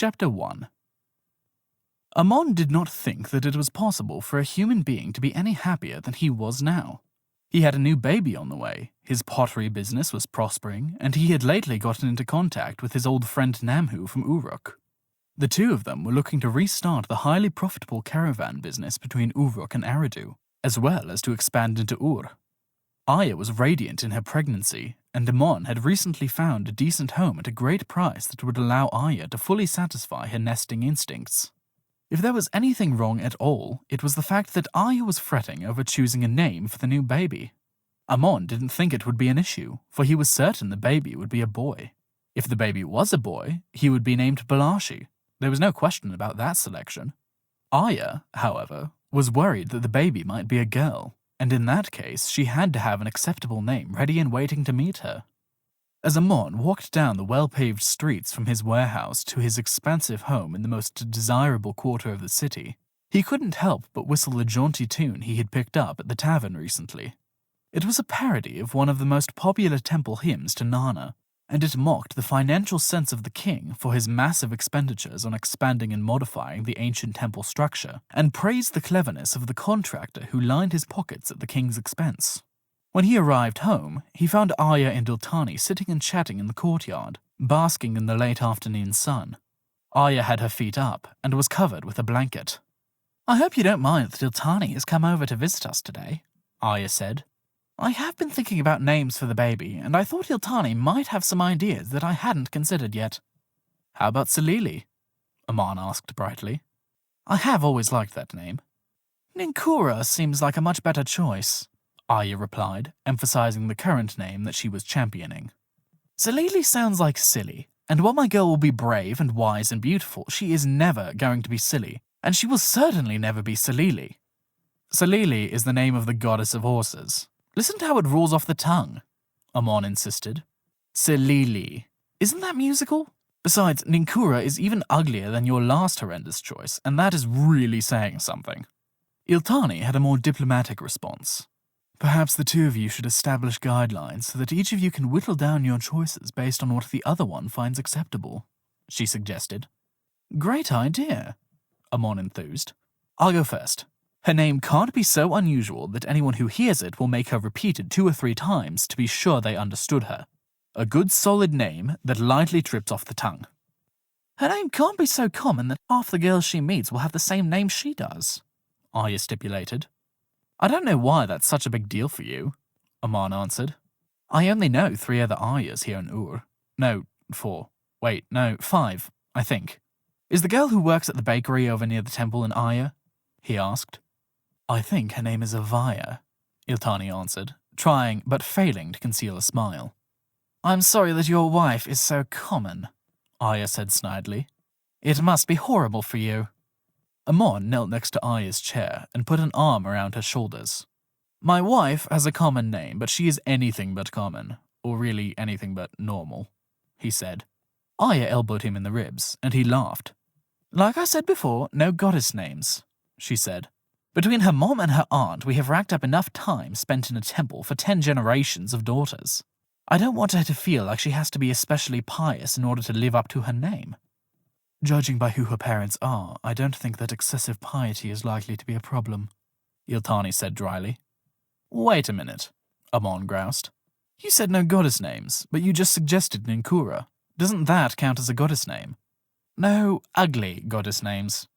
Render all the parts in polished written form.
Chapter 1. Amon did not think that it was possible for a human being to be any happier than he was now. He had a new baby on the way, his pottery business was prospering, and he had lately gotten into contact with his old friend Namhu from Uruk. The two of them were looking to restart the highly profitable caravan business between Uruk and Eridu, as well as to expand into Ur. Aya was radiant in her pregnancy, and Amon had recently found a decent home at a great price that would allow Aya to fully satisfy her nesting instincts. If there was anything wrong at all, it was the fact that Aya was fretting over choosing a name for the new baby. Amon didn't think it would be an issue, for he was certain the baby would be a boy. If the baby was a boy, he would be named Balashi. There was no question about that selection. Aya, however, was worried that the baby might be a girl, and in that case she had to have an acceptable name ready and waiting to meet her. As Amon walked down the well-paved streets from his warehouse to his expansive home in the most desirable quarter of the city, he couldn't help but whistle the jaunty tune he had picked up at the tavern recently. It was a parody of one of the most popular temple hymns to Nana, and it mocked the financial sense of the king for his massive expenditures on expanding and modifying the ancient temple structure, and praised the cleverness of the contractor who lined his pockets at the king's expense. When he arrived home, he found Aya and Iltani sitting and chatting in the courtyard, basking in the late afternoon sun. Aya had her feet up and was covered with a blanket. "I hope you don't mind that Iltani has come over to visit us today," Aya said. "I have been thinking about names for the baby, and I thought Iltani might have some ideas that I hadn't considered yet." "How about Salili?" Amon asked brightly. "I have always liked that name." "Ninkura seems like a much better choice," Aya replied, emphasizing the current name that she was championing. "Salili sounds like silly, and while my girl will be brave and wise and beautiful, she is never going to be silly, and she will certainly never be Salili." "Salili is the name of the goddess of horses. Listen to how it rolls off the tongue," Amon insisted. "Salili. Isn't that musical? Besides, Ninkura is even uglier than your last horrendous choice, and that is really saying something." Iltani had a more diplomatic response. "Perhaps the two of you should establish guidelines so that each of you can whittle down your choices based on what the other one finds acceptable," she suggested. "Great idea," Amon enthused. "I'll go first. Her name can't be so unusual that anyone who hears it will make her repeat it 2 or 3 times to be sure they understood her. A good solid name that lightly trips off the tongue." "Her name can't be so common that half the girls she meets will have the same name she does," Aya stipulated. "I don't know why that's such a big deal for you," Amon answered. "I only know 3 other Ayas here in Ur. No, 4. Wait, no, 5, I think. Is the girl who works at the bakery over near the temple an Aya?" he asked. "I think her name is Avaya," Iltani answered, trying but failing to conceal a smile. "I'm sorry that your wife is so common," Aya said snidely. "It must be horrible for you." Amon knelt next to Aya's chair and put an arm around her shoulders. "My wife has a common name, but she is anything but common, or really anything but normal," he said. Aya elbowed him in the ribs, and he laughed. "Like I said before, no goddess names," she said. "Between her mom and her aunt, we have racked up enough time spent in a temple for 10 generations of daughters. I don't want her to feel like she has to be especially pious in order to live up to her name." "Judging by who her parents are, I don't think that excessive piety is likely to be a problem," Iltani said dryly. "Wait a minute," Amon groused. "You said no goddess names, but you just suggested Ninkura. Doesn't that count as a goddess name?" "No, ugly goddess names,"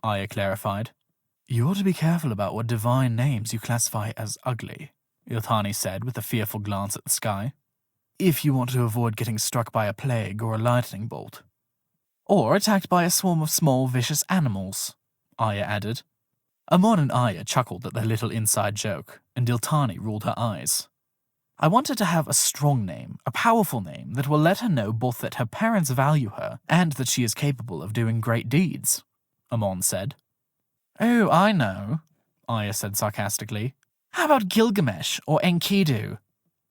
Aya clarified. "You ought to be careful about what divine names you classify as ugly," Iltani said with a fearful glance at the sky. "If you want to avoid getting struck by a plague or a lightning bolt." "Or attacked by a swarm of small, vicious animals," Aya added. Amon and Aya chuckled at their little inside joke, and Iltani rolled her eyes. "I want her to have a strong name, a powerful name that will let her know both that her parents value her and that she is capable of doing great deeds," Amon said. "Oh, I know," Aya said sarcastically. "How about Gilgamesh or Enkidu?"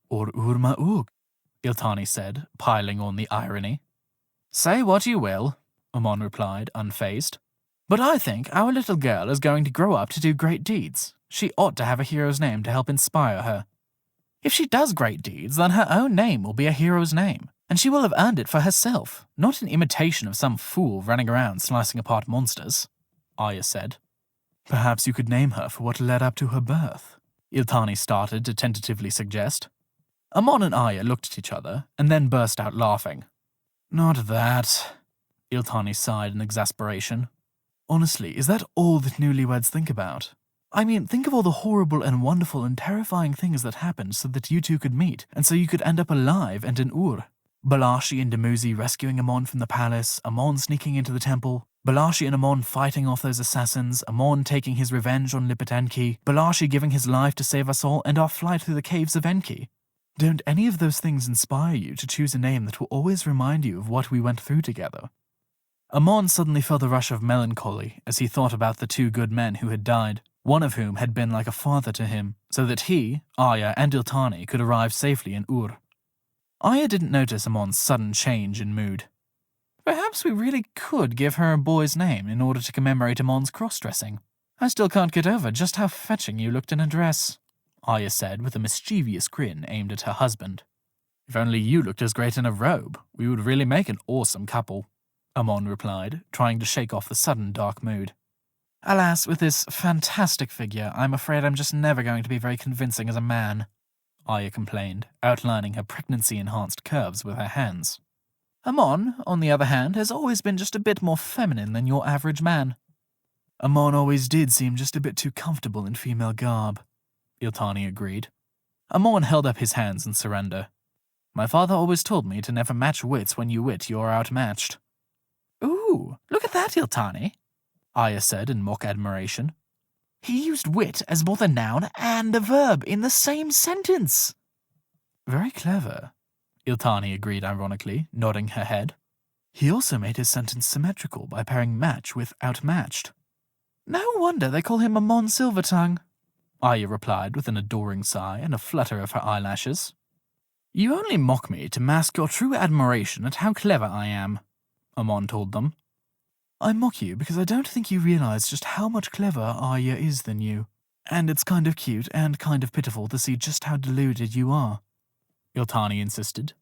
"Or Urma-ug," Iltani said, piling on the irony. "Say what you will," Amon replied, unfazed. "But I think our little girl is going to grow up to do great deeds. She ought to have a hero's name to help inspire her. If she does great deeds, then her own name will be a hero's name, And she will have earned it for herself, not in imitation of some fool running around slicing apart monsters, Arya said. Perhaps you could name her for what led up to her birth, Iltani started to tentatively suggest. Amon and Arya looked at each other and then burst out laughing. Not that, Iltani sighed in exasperation. Honestly, is that all that newlyweds think about? I mean, think of all the horrible and wonderful and terrifying things that happened so that you two could meet, and so you could end up alive and in Ur. Balashi and Demuzi rescuing Amon from the palace, Amon sneaking into the temple, Balashi and Amon fighting off those assassins, Amon taking his revenge on Lipit Enki, Balashi giving his life to save us all, and our flight through the caves of Enki. Don't any of those things inspire you to choose a name that will always remind you of what we went through together? Amon suddenly felt a rush of melancholy as he thought about the two good men who had died, one of whom had been like a father to him, so that he, Arya, and Iltani could arrive safely in Ur. Arya didn't notice Amon's sudden change in mood. Perhaps we really could give her a boy's name in order to commemorate Amon's cross-dressing. I still can't get over just how fetching you looked in a dress, Arya said with a mischievous grin aimed at her husband. If only you looked as great in a robe, we would really make an awesome couple, Amon replied, trying to shake off the sudden dark mood. Alas, with this fantastic figure, I'm afraid I'm just never going to be very convincing as a man, Arya complained, outlining her pregnancy-enhanced curves with her hands. Amon, on the other hand, has always been just a bit more feminine than your average man. Amon always did seem just a bit too comfortable in female garb, Iltani agreed. Amon held up his hands in surrender. My father always told me to never match wits when you wit you're outmatched. Ooh, look at that, Iltani, Arya said in mock admiration. He used wit as both a noun and a verb in the same sentence. Very clever, Iltani agreed ironically, nodding her head. He also made his sentence symmetrical by pairing match with outmatched. No wonder they call him Amon Silvertongue, Arya replied with an adoring sigh and a flutter of her eyelashes. You only mock me to mask your true admiration at how clever I am, Amon told them. I mock you because I don't think you realize just how much cleverer Arya is than you, and it's kind of cute and kind of pitiful to see just how deluded you are, Iltani insisted.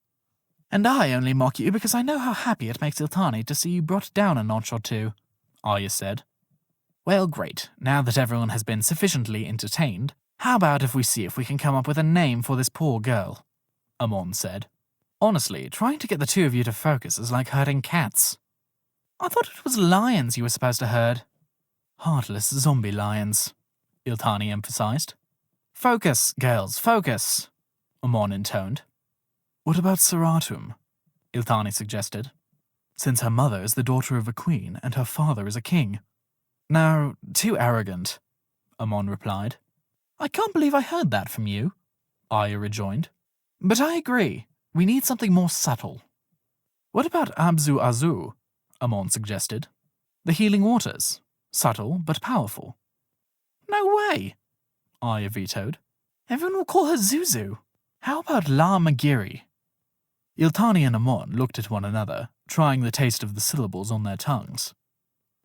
And I only mock you because I know how happy it makes Iltani to see you brought down a notch or two, Arya said. Well, great. Now that everyone has been sufficiently entertained, how about if we see if we can come up with a name for this poor girl, Amon said. Honestly, trying to get the two of you to focus is like herding cats. I thought it was lions you were supposed to herd. Heartless zombie lions, Iltani emphasized. Focus, girls, focus, Amon intoned. What about Seratum? Iltani suggested. Since her mother is the daughter of a queen and her father is a king. No, too arrogant, Amon replied. I can't believe I heard that from you, Arya rejoined. But I agree. We need something more subtle. What about Abzu Azu? Amon suggested. The healing waters. Subtle but powerful. No way, Arya vetoed. Everyone will call her Zuzu. How about La Magiri? Iltani and Amon looked at one another, trying the taste of the syllables on their tongues.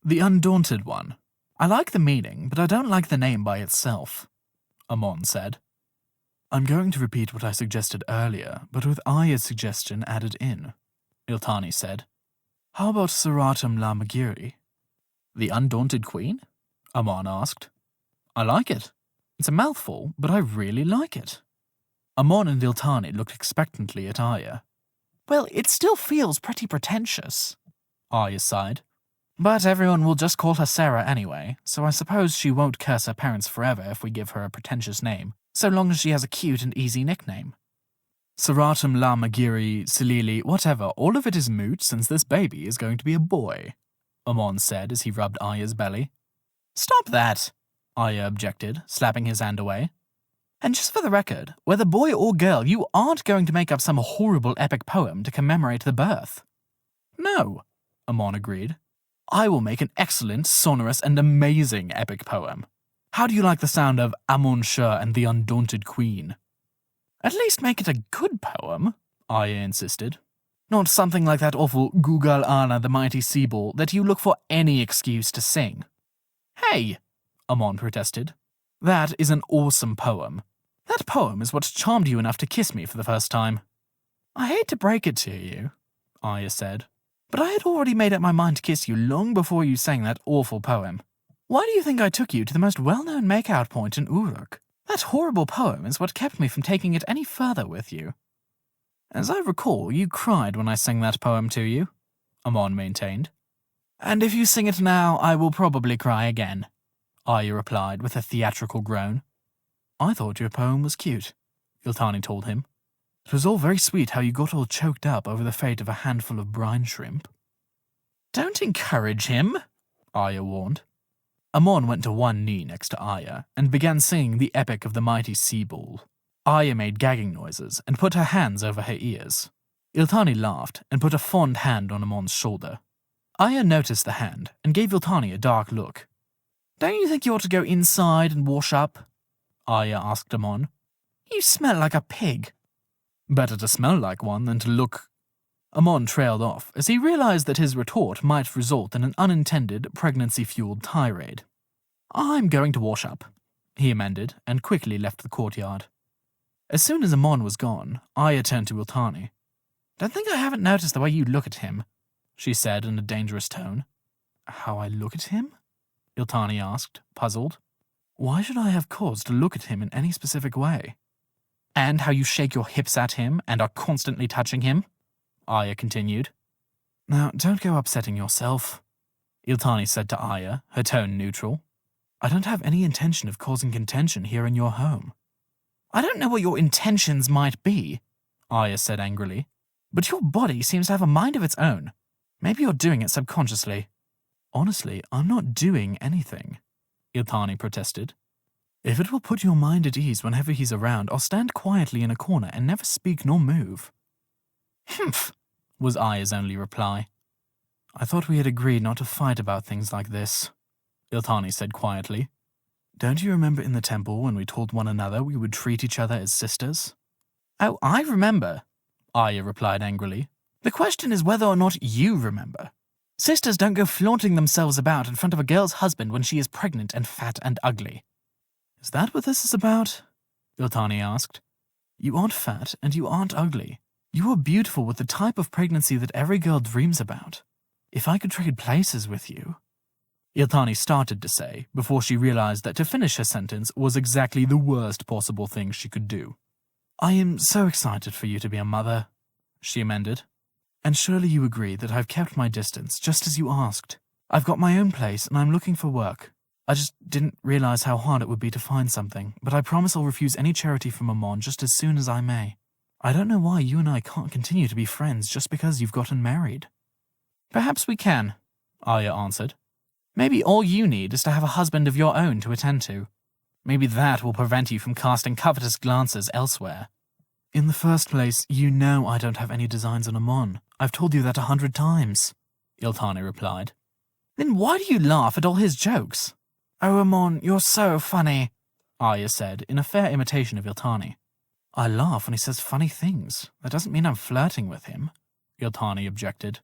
The Undaunted One. I like the meaning, but I don't like the name by itself, Amon said. I'm going to repeat what I suggested earlier, but with Arya's suggestion added in, Iltani said. How about Seratum La Magiri? The Undaunted Queen? Amon asked. I like it. It's a mouthful, but I really like it. Amon and Iltani looked expectantly at Arya. Well, it still feels pretty pretentious, Arya sighed. But everyone will just call her Sarah anyway, so I suppose she won't curse her parents forever if we give her a pretentious name, so long as she has a cute and easy nickname. Seratum La Magiri, Silili, whatever, all of it is moot since this baby is going to be a boy, Amon said as he rubbed Arya's belly. Stop that, Arya objected, slapping his hand away. And just for the record, whether boy or girl, you aren't going to make up some horrible epic poem to commemorate the birth. No, Amon agreed. I will make an excellent, sonorous, and amazing epic poem. How do you like the sound of Amon Shur and the Undaunted Queen? At least make it a good poem, Arya insisted. Not something like that awful Gugal Ana the Mighty Seaball that you look for any excuse to sing. Hey, Amon protested. That is an awesome poem. That poem is what charmed you enough to kiss me for the first time. I hate to break it to you, Arya said, but I had already made up my mind to kiss you long before you sang that awful poem. Why do you think I took you to the most well-known make-out point in Uruk? That horrible poem is what kept me from taking it any further with you. As I recall, you cried when I sang that poem to you, Amon maintained. And if you sing it now, I will probably cry again, Arya replied with a theatrical groan. I thought your poem was cute, Iltani told him. It was all very sweet how you got all choked up over the fate of a handful of brine shrimp. Don't encourage him, Arya warned. Amon went to one knee next to Arya and began singing the epic of the mighty sea bull. Arya made gagging noises and put her hands over her ears. Iltani laughed and put a fond hand on Amon's shoulder. Arya noticed the hand and gave Iltani a dark look. Don't you think you ought to go inside and wash up? Arya asked Amon. You smell like a pig. Better to smell like one than to look... Amon trailed off as he realized that his retort might result in an unintended pregnancy-fueled tirade. I'm going to wash up, he amended and quickly left the courtyard. As soon as Amon was gone, Arya turned to Iltani. Don't think I haven't noticed the way you look at him, she said in a dangerous tone. How I look at him? Iltani asked, puzzled. Why should I have cause to look at him in any specific way? And how you shake your hips at him and are constantly touching him? Arya continued. Now, don't go upsetting yourself, Iltani said to Arya, her tone neutral. I don't have any intention of causing contention here in your home. I don't know what your intentions might be, Arya said angrily, but your body seems to have a mind of its own. Maybe you're doing it subconsciously. Honestly, I'm not doing anything, Iltani protested. If it will put your mind at ease whenever he's around, I'll stand quietly in a corner and never speak nor move. Humph, was Arya's only reply. I thought we had agreed not to fight about things like this, Iltani said quietly. Don't you remember in the temple when we told one another we would treat each other as sisters? Oh, I remember, Arya replied angrily. The question is whether or not you remember. Sisters don't go flaunting themselves about in front of a girl's husband when she is pregnant and fat and ugly. Is that what this is about? Iltani asked. You aren't fat and you aren't ugly. You are beautiful with the type of pregnancy that every girl dreams about. If I could trade places with you... Iltani started to say, before she realized that to finish her sentence was exactly the worst possible thing she could do. I am so excited for you to be a mother, she amended. And surely you agree that I've kept my distance, just as you asked. I've got my own place and I'm looking for work. I just didn't realize how hard it would be to find something, but I promise I'll refuse any charity from Amon just as soon as I may. I don't know why you and I can't continue to be friends just because you've gotten married. Perhaps we can, Arya answered. Maybe all you need is to have a husband of your own to attend to. Maybe that will prevent you from casting covetous glances elsewhere. In the first place, you know I don't have any designs on Amon. I've told you that 100 times, Iltani replied. Then why do you laugh at all his jokes? Oh, Amon, you're so funny, Arya said in a fair imitation of Iltani. I laugh when he says funny things. That doesn't mean I'm flirting with him, Iltani objected.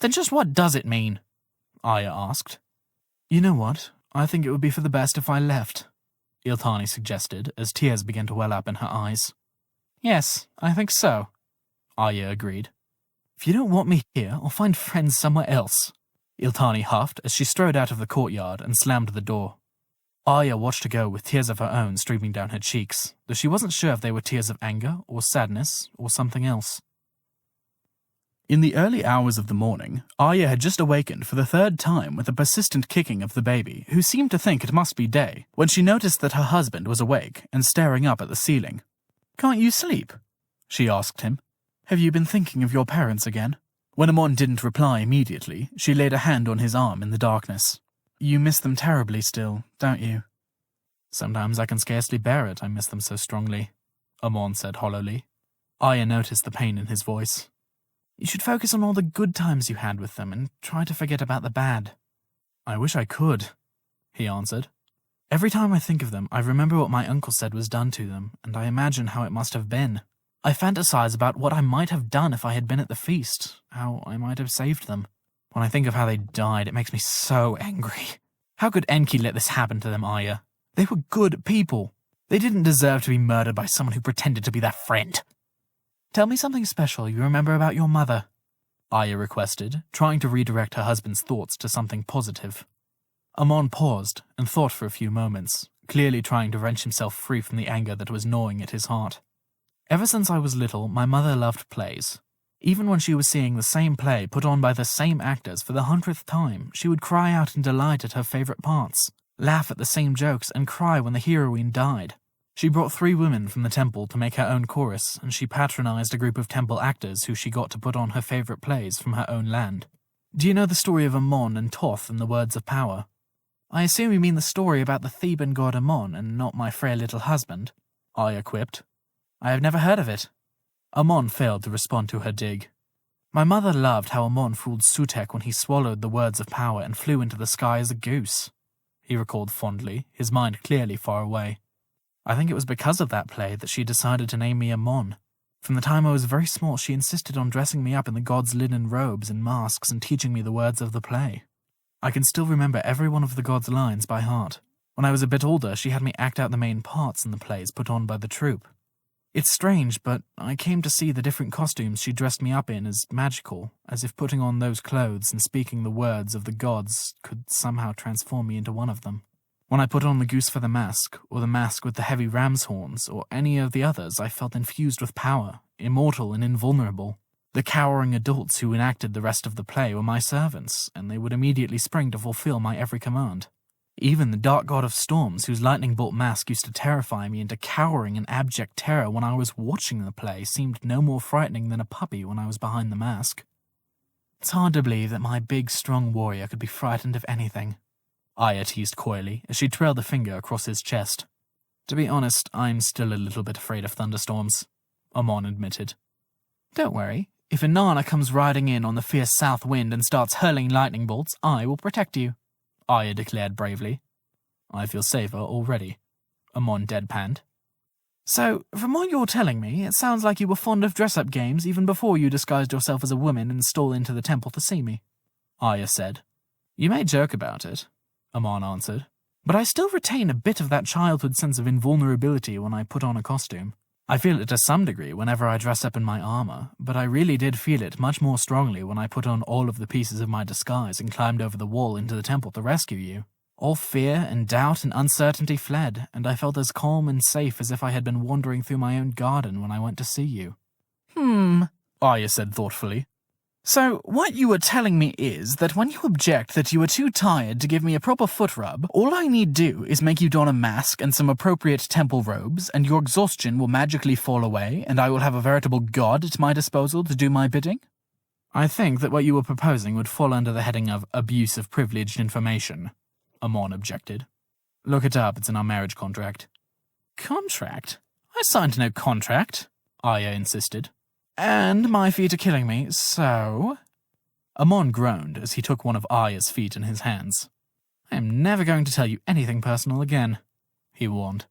Then just what does it mean? Arya asked. You know what? I think it would be for the best if I left, Iltani suggested as tears began to well up in her eyes. Yes, I think so, Arya agreed. If you don't want me here, I'll find friends somewhere else, Iltani huffed as she strode out of the courtyard and slammed the door. Arya watched her go with tears of her own streaming down her cheeks, though she wasn't sure if they were tears of anger or sadness or something else. In the early hours of the morning, Arya had just awakened for the third time with a persistent kicking of the baby, who seemed to think it must be day, when she noticed that her husband was awake and staring up at the ceiling. Can't you sleep? She asked him. Have you been thinking of your parents again? When Amon didn't reply immediately, she laid a hand on his arm in the darkness. You miss them terribly still, don't you? Sometimes I can scarcely bear it, I miss them so strongly, Amon said hollowly. Arya noticed the pain in his voice. You should focus on all the good times you had with them and try to forget about the bad. I wish I could, he answered. Every time I think of them, I remember what my uncle said was done to them, and I imagine how it must have been. I fantasize about what I might have done if I had been at the feast, how I might have saved them. When I think of how they died, it makes me so angry. How could Enki let this happen to them, Arya? They were good people. They didn't deserve to be murdered by someone who pretended to be their friend. Tell me something special you remember about your mother, Aya requested, trying to redirect her husband's thoughts to something positive. Amon paused and thought for a few moments, clearly trying to wrench himself free from the anger that was gnawing at his heart. Ever since I was little, my mother loved plays. Even when she was seeing the same play put on by the same actors for the 100th time, she would cry out in delight at her favorite parts, laugh at the same jokes, and cry when the heroine died. She brought 3 women from the temple to make her own chorus, and she patronized a group of temple actors who she got to put on her favorite plays from her own land. Do you know the story of Amon and Toth and the Words of Power? I assume you mean the story about the Theban god Amon and not my frail little husband, Aya quipped. I have never heard of it. Amon failed to respond to her dig. My mother loved how Amon fooled Sutek when he swallowed the Words of Power and flew into the sky as a goose, he recalled fondly, his mind clearly far away. I think it was because of that play that she decided to name me Amon. From the time I was very small, she insisted on dressing me up in the god's linen robes and masks and teaching me the words of the play. I can still remember every one of the god's lines by heart. When I was a bit older, she had me act out the main parts in the plays put on by the troupe. It's strange, but I came to see the different costumes she dressed me up in as magical, as if putting on those clothes and speaking the words of the gods could somehow transform me into one of them. When I put on the goose feather mask, or the mask with the heavy ram's horns, or any of the others, I felt infused with power, immortal and invulnerable. The cowering adults who enacted the rest of the play were my servants, and they would immediately spring to fulfill my every command. Even the dark god of storms, whose lightning bolt mask used to terrify me into cowering in abject terror when I was watching the play, seemed no more frightening than a puppy when I was behind the mask. It's hard to believe that my big, strong warrior could be frightened of anything, Aya teased coyly as she trailed a finger across his chest. To be honest, I'm still a little bit afraid of thunderstorms, Amon admitted. Don't worry. If Inanna comes riding in on the fierce south wind and starts hurling lightning bolts, I will protect you, Aya declared bravely. I feel safer already, Amon deadpanned. So, from what you're telling me, it sounds like you were fond of dress-up games even before you disguised yourself as a woman and stole into the temple to see me, Aya said. You may joke about it, Amon answered, but I still retain a bit of that childhood sense of invulnerability when I put on a costume. I feel it to some degree whenever I dress up in my armor, but I really did feel it much more strongly when I put on all of the pieces of my disguise and climbed over the wall into the temple to rescue you. All fear and doubt and uncertainty fled, and I felt as calm and safe as if I had been wandering through my own garden when I went to see you. Aya said thoughtfully. So, what you were telling me is that when you object that you are too tired to give me a proper foot rub, all I need do is make you don a mask and some appropriate temple robes, and your exhaustion will magically fall away, and I will have a veritable god at my disposal to do my bidding? I think that what you were proposing would fall under the heading of abuse of privileged information, Amon objected. Look it up, it's in our marriage contract. Contract? I signed no contract, Aya insisted. And my feet are killing me, so... Amon groaned as he took one of Aya's feet in his hands. I am never going to tell you anything personal again, he warned.